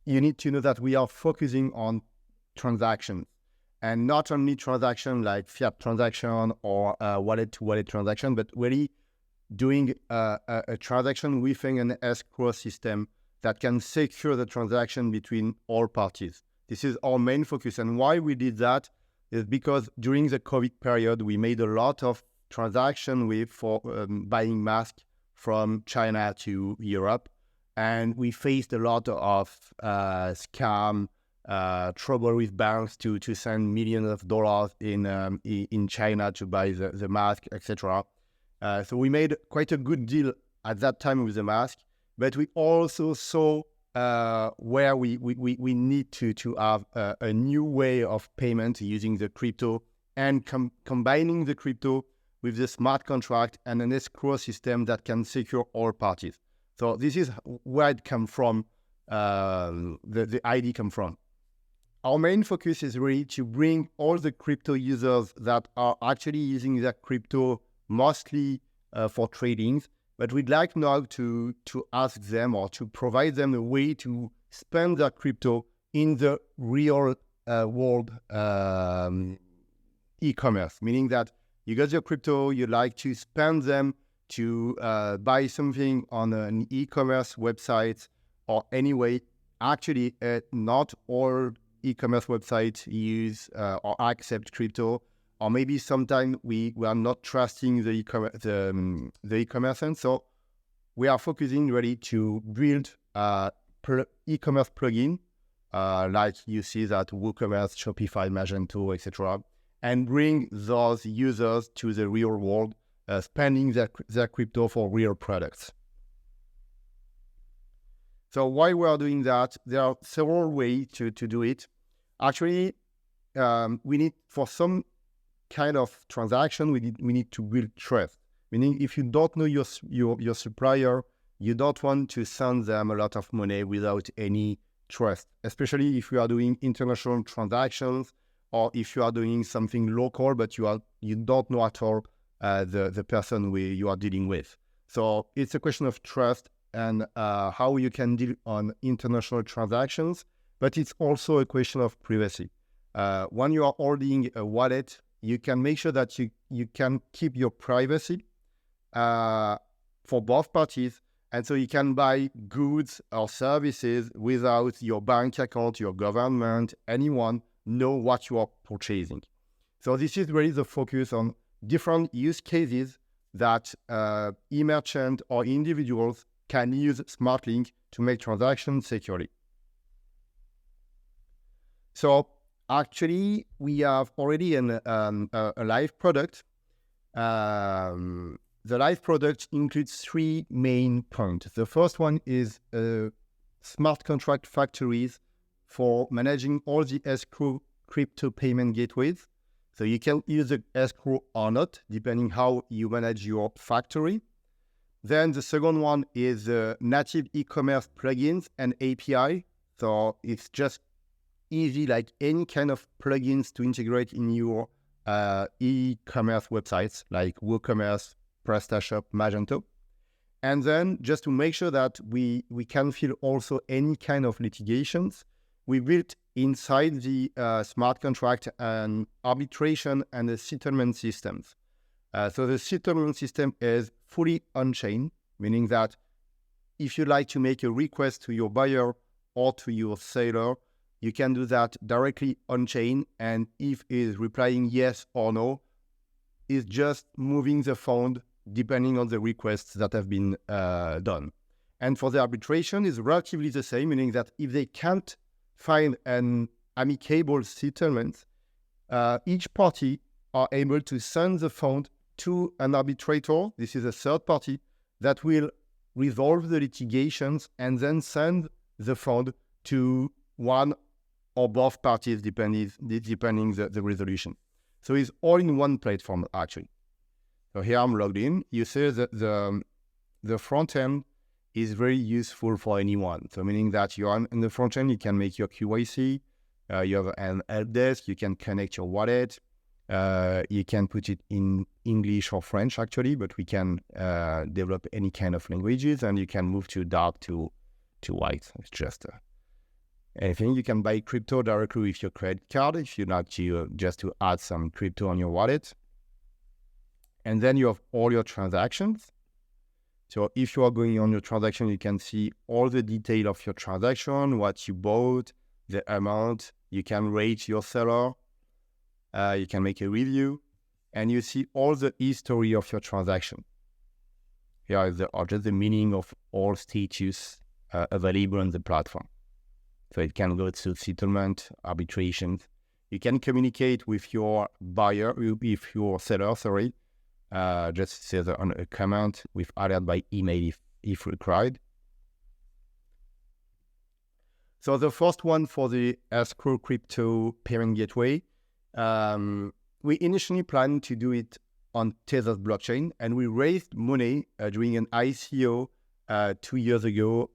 you need to know that we are focusing on transactions, and not only transaction like fiat transaction or wallet-to-wallet transaction, but really doing a transaction within an escrow system that can secure the transaction between all parties. This is our main focus. And why we did that is because during the COVID period, we made a lot of transaction for buying masks from China to Europe. And we faced a lot of scam, trouble with banks to send millions of dollars in China to buy the mask, etc. So we made quite a good deal at that time with the mask, but we also saw where we need to have a new way of payment using the crypto, and combining the crypto with the smart contract and an escrow system that can secure all parties. So this is where it come from, the idea come from. Our main focus is really to bring all the crypto users that are actually using their crypto mostly for trading, but we'd like now to ask them or to provide them a way to spend their crypto in the real world e-commerce, meaning that you got your crypto, you like to spend them to buy something on an e-commerce website or anyway. Actually, not all e-commerce websites use or accept crypto, or maybe sometimes we are not trusting the e-commerce, and so we are focusing really to build e-commerce plugin like you see that WooCommerce, Shopify, Magento, etc., and bring those users to the real world, spending their crypto for real products. So why we are doing that? There are several ways to do it. Actually, we need, for some kind of transaction, we need to build trust. Meaning, if you don't know your supplier, you don't want to send them a lot of money without any trust, especially if you are doing international transactions, or if you are doing something local, but you don't know at all the person you are dealing with. So it's a question of trust and how you can deal on international transactions, but it's also a question of privacy. When you are holding a wallet, you can make sure that you can keep your privacy for both parties, and so you can buy goods or services without your bank account, your government, anyone know what you are purchasing. So this is really the focus on different use cases that e-merchant or individuals can use Smartlink to make transactions securely. So actually, we have already a live product. The live product includes three main points. The first one is smart contract factories for managing all the escrow crypto payment gateways. So you can use the escrow or not, depending how you manage your factory. Then the second one is native e-commerce plugins and API. So it's just easy, like any kind of plugins to integrate in your e-commerce websites, like WooCommerce, PrestaShop, Magento. And then just to make sure that we can fill also any kind of litigations, we built inside the smart contract and arbitration and the settlement systems. So the settlement system is fully on-chain, meaning that if you like to make a request to your buyer or to your seller, you can do that directly on-chain, and if it is replying yes or no, it's just moving the fund depending on the requests that have been done. And for the arbitration, is relatively the same, meaning that if they can't find an amicable settlement, each party are able to send the fund to an arbitrator. This is a third party that will resolve the litigations and then send the fund to one or both parties, depending the resolution. So it's all in one platform, actually. So here I'm logged in. You see that the front end is very useful for anyone. So meaning that you are in the front end, you can make your KYC, you have an help desk, you can connect your wallet, you can put it in English or French actually, but we can develop any kind of languages, and you can move to dark to white. It's just anything. You can buy crypto directly with your credit card if you like to just to add some crypto on your wallet. And then you have all your transactions. So if you are going on your transaction, you can see all the detail of your transaction, what you bought, the amount. You can rate your seller. You can make a review, and you see all the history of your transaction. Here is just the meaning of all status available on the platform. So it can go to settlement, arbitration. You can communicate with your buyer, with your seller, just say on a comment with alert by email if required. So the first one for the Escrow Crypto Payment Gateway, we initially planned to do it on Tezos blockchain, and we raised money during an ICO 2 years ago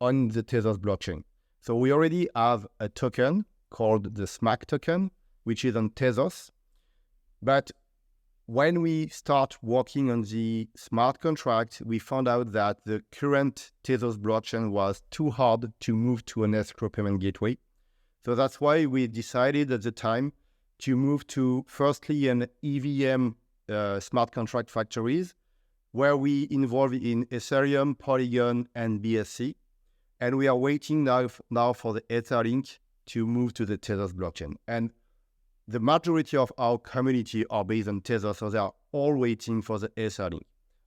on the Tezos blockchain. So we already have a token called the SMAC token, which is on Tezos. But when we start working on the smart contract, we found out that the current Tezos blockchain was too hard to move to an escrow payment gateway. So that's why we decided at the time to move to firstly an EVM smart contract factories, where we involve in Ethereum, Polygon, and BSC. And we are waiting now for the Etherlink to move to the Tezos blockchain. And the majority of our community are based on Tezos, so they are all waiting for the Etherlink.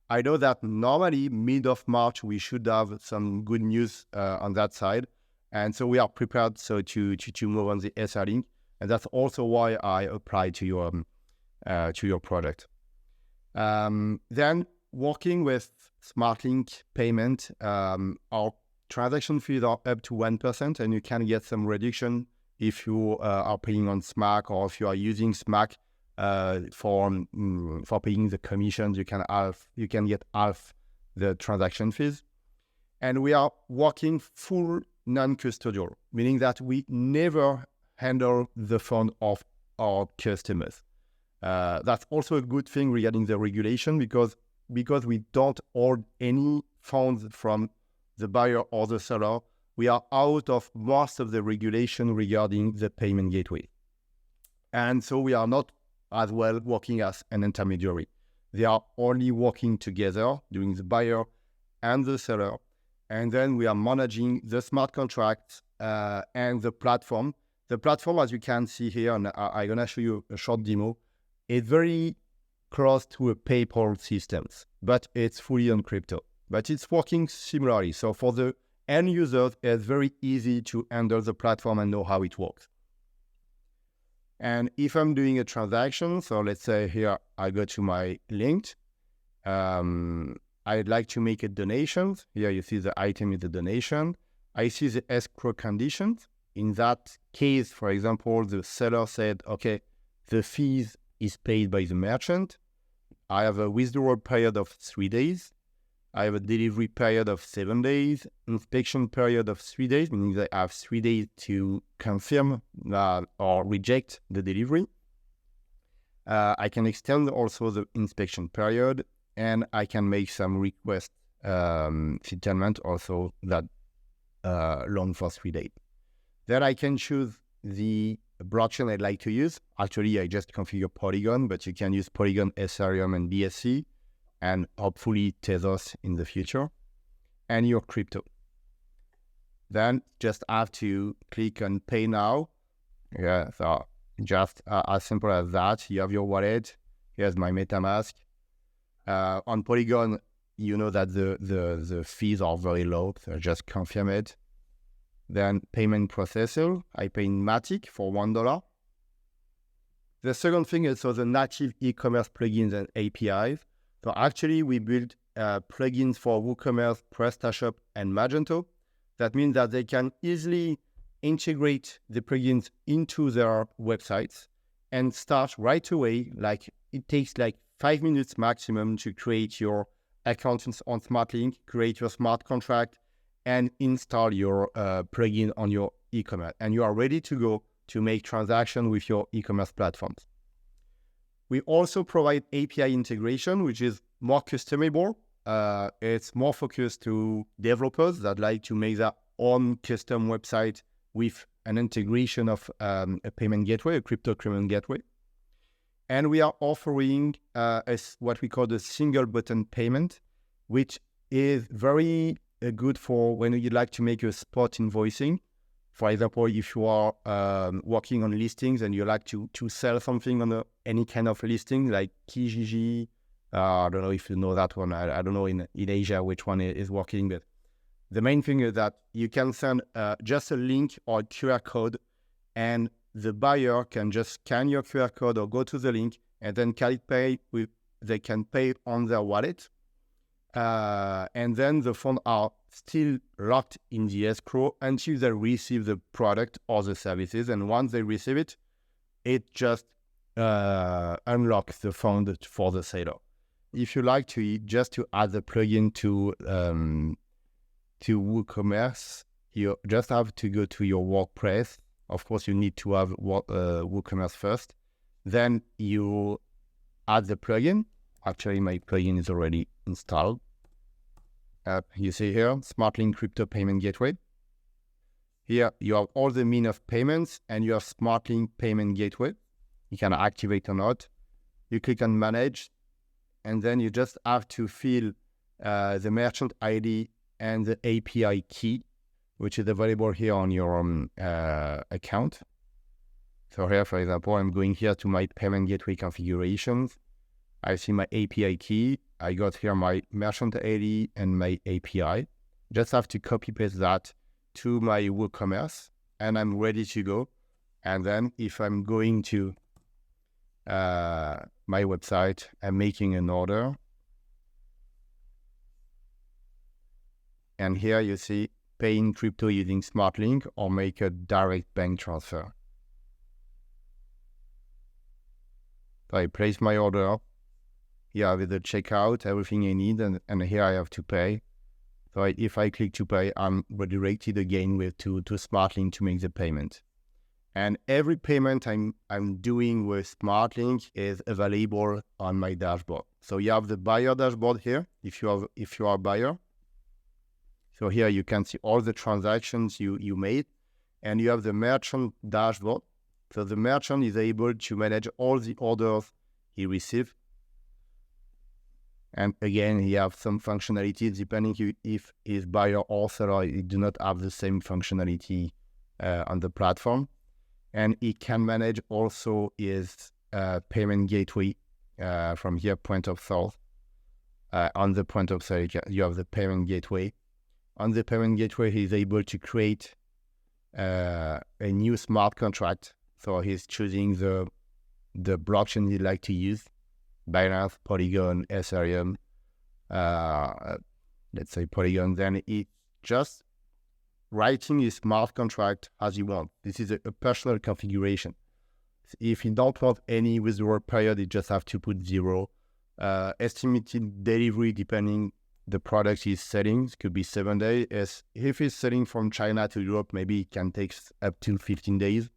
I know that normally mid of March, we should have some good news on that side. And so we are prepared to move on the Etherlink. And that's also why I applied to your product. Then working with Smartlink payment, our transaction fees are up to 1%, and you can get some reduction if you are paying on SMAC, or if you are using SMAC for paying the commissions. You can get half the transaction fees. And we are working full non-custodial, meaning that we never handle the fund of our customers. That's also a good thing regarding the regulation, because we don't hold any funds from the buyer or the seller. We are out of most of the regulation regarding the payment gateway. And so we are not as well working as an intermediary. They are only working together, doing the buyer and the seller. And then we are managing the smart contracts and the platform. The platform, as you can see here, and I'm going to show you a short demo, is very close to a PayPal systems, but it's fully on crypto. But it's working similarly. So for the end users, it's very easy to handle the platform and know how it works. And if I'm doing a transaction, so let's say here I go to my linked, I'd like to make a donation. Here you see the item is the donation. I see the escrow conditions. In that case, for example, the seller said, okay, the fees is paid by the merchant. I have a withdrawal period of 3 days. I have a delivery period of 7 days, inspection period of 3 days, meaning that I have 3 days to confirm or reject the delivery. I can extend also the inspection period, and I can make some request settlement also that long for 3 days. Then I can choose the blockchain I'd like to use. Actually, I just configure Polygon, but you can use Polygon, Ethereum, and BSC, and hopefully Tezos in the future, and your crypto. Then just have to click on Pay Now. Yeah, so just as simple as that. You have your wallet. Here's my MetaMask. On Polygon, you know that the fees are very low, so just confirm it. Then payment processor, I pay in Matic for $1. The second thing is the native e-commerce plugins and APIs. So actually, we built plugins for WooCommerce, PrestaShop, and Magento. That means that they can easily integrate the plugins into their websites and start right away. Like it takes like 5 minutes maximum to create your account on Smartlink, create your smart contract, and install your plugin on your e-commerce. And you are ready to go to make transactions with your e-commerce platforms. We also provide API integration, which is more customizable. It's more focused to developers that like to make their own custom website with an integration of a payment gateway, a crypto payment gateway. And we are offering what we call the single button payment, which is very good for when you'd like to make a spot invoicing. For example, if you are working on listings and you like to sell something on any kind of listing like Kijiji, I don't know if you know that one. I don't know in Asia which one is working, but the main thing is that you can send just a link or a QR code, and the buyer can just scan your QR code or go to the link and then they can pay on their wallet. And then the funds are still locked in the escrow until they receive the product or the services. And once they receive it, it just unlocks the fund for the seller. If you like to add the plugin to WooCommerce, you just have to go to your WordPress. Of course, you need to have WooCommerce first. Then you add the plugin. Actually, my plugin is already installed. You see here, Smartlink Crypto Payment Gateway. Here, you have all the means of payments, and you have Smartlink Payment Gateway. You can activate or not. You click on Manage, and then you just have to fill the merchant ID and the API key, which is available here on your account. So here, for example, I'm going here to my payment gateway configurations. I see my API key. I got here my merchant ID and my API. Just have to copy paste that to my WooCommerce, and I'm ready to go. And then if I'm going to my website, I'm making an order. And here you see pay in crypto using Smartlink or make a direct bank transfer. So I place my order. Here I have the checkout, everything I need, and here I have to pay. So if I click to pay, I'm redirected again to Smartlink to make the payment. And every payment I'm doing with Smartlink is available on my dashboard. So you have the buyer dashboard here, if you are a buyer. So here you can see all the transactions you made, and you have the merchant dashboard. So the merchant is able to manage all the orders he received. And again, he have some functionalities depending if his buyer or seller do not have the same functionality on the platform. And he can manage also his payment gateway from here, point of sale. On the point of sale, you have the payment gateway. On the payment gateway, he's able to create a new smart contract. So he's choosing the blockchain he'd like to use. Binance, Polygon, Ethereum, let's say Polygon, then it just writing his smart contract as you want. This is a personal configuration. If you don't want any withdrawal period, you just have to put 0. Estimated delivery, depending the product he's selling, it could be 7 days. If he's selling from China to Europe, maybe it can take up to 15 days.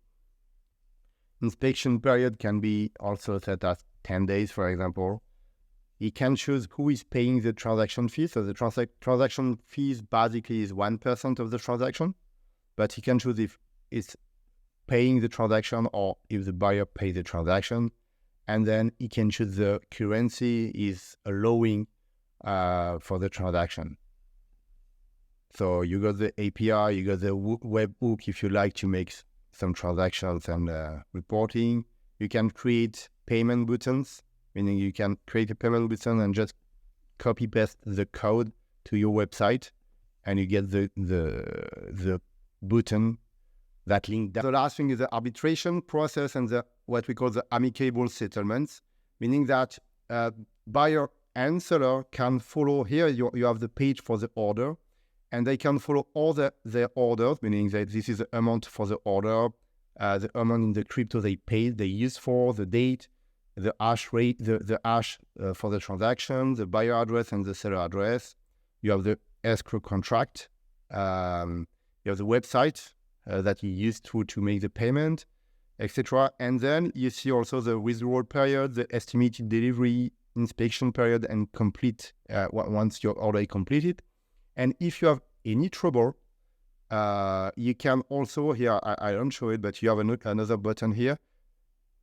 Inspection period can be also set as 10 days, for example. He can choose who is paying the transaction fee. So the transaction fees basically is 1% of the transaction, but he can choose if it's paying the transaction or if the buyer pays the transaction. And then he can choose the currency is allowing for the transaction. So you got the API, you got the webhook if you like to make some transactions and reporting. You can create payment buttons, meaning you can create a payment button and just copy paste the code to your website, and you get the button that link. The last thing is the arbitration process and what we call the amicable settlements, meaning that buyer and seller can follow. Here you have the page for the order, and they can follow all their orders, meaning that this is the amount for the order, the amount in the crypto they paid, they used for, the date, the hash rate, the hash for the transaction, the buyer address and the seller address. You have the escrow contract. You have the website that you used to make the payment, etc. And then you see also the withdrawal period, the estimated delivery, inspection period, and complete once your order is completed. And if you have any trouble, you can also here, I don't show it, but you have another button here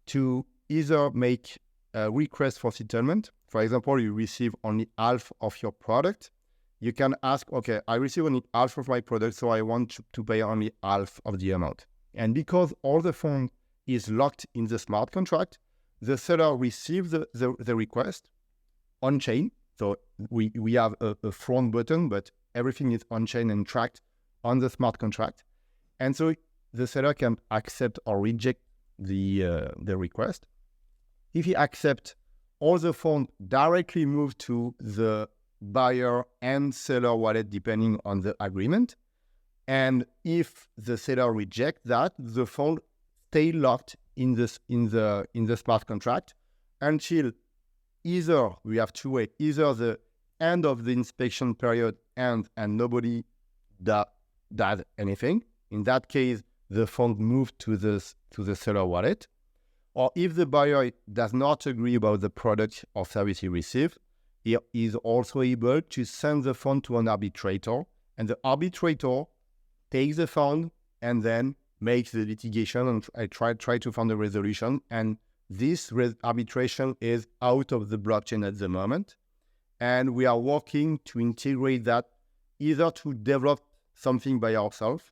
to either make a request for settlement. For example, you receive only half of your product. You can ask, okay, I receive only half of my product, so I want to pay only half of the amount. And because all the fund is locked in the smart contract, the seller receives the request on-chain. So we have a front button, but everything is on-chain and tracked on the smart contract. And so the seller can accept or reject the request. If he accepts, all the funds directly move to the buyer and seller wallet depending on the agreement. And if the seller rejects that, the fund stay locked in the smart contract until either we have two ways, either the end of the inspection period and nobody does anything. In that case, the fund moves to the seller wallet. Or if the buyer does not agree about the product or service he received, he is also able to send the fund to an arbitrator, and the arbitrator takes the fund and then makes the litigation and try to find a resolution. And this arbitration is out of the blockchain at the moment, and we are working to integrate that either to develop something by ourselves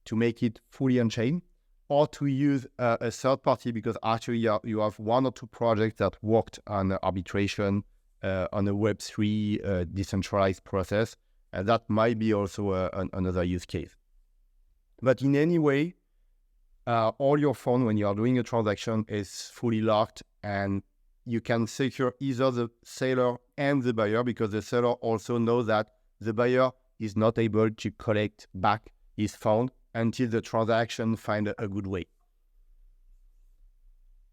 to make it fully on-chain, or to use a third party, because actually you have one or two projects that worked on arbitration on a Web3 decentralized process, and that might be also another use case. But in any way, all your funds, when you are doing a transaction, is fully locked, and you can secure either the seller and the buyer, because the seller also knows that the buyer is not able to collect back his fund until the transaction finds a good way.